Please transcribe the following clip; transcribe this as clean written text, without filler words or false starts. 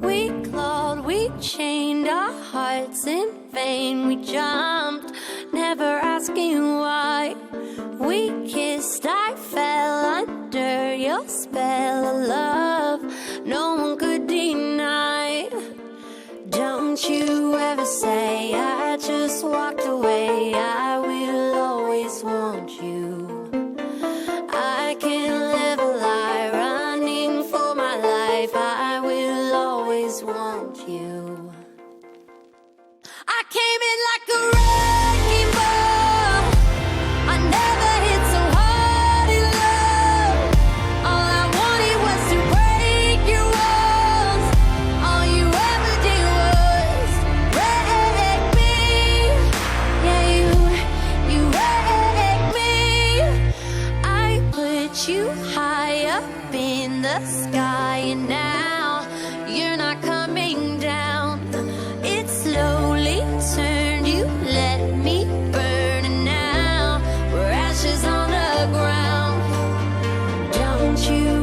We clawed, we chained our hearts in vain. We jumped, never asking why. We kissed, I fell under your spell of love. No one could deny. Don't you ever say I just walked away. I will always want you. I can't live a lie running for my life. I will always want you. I came in like a wrecking ball. I never hit so hard in love. All I wanted was to break your walls. All you ever did was wreck me. Yeah, you wrecked me. I put you high up in the sky, and now you're not coming down. It slowly turned, you let me burn, and now we're ashes on the ground. Don't you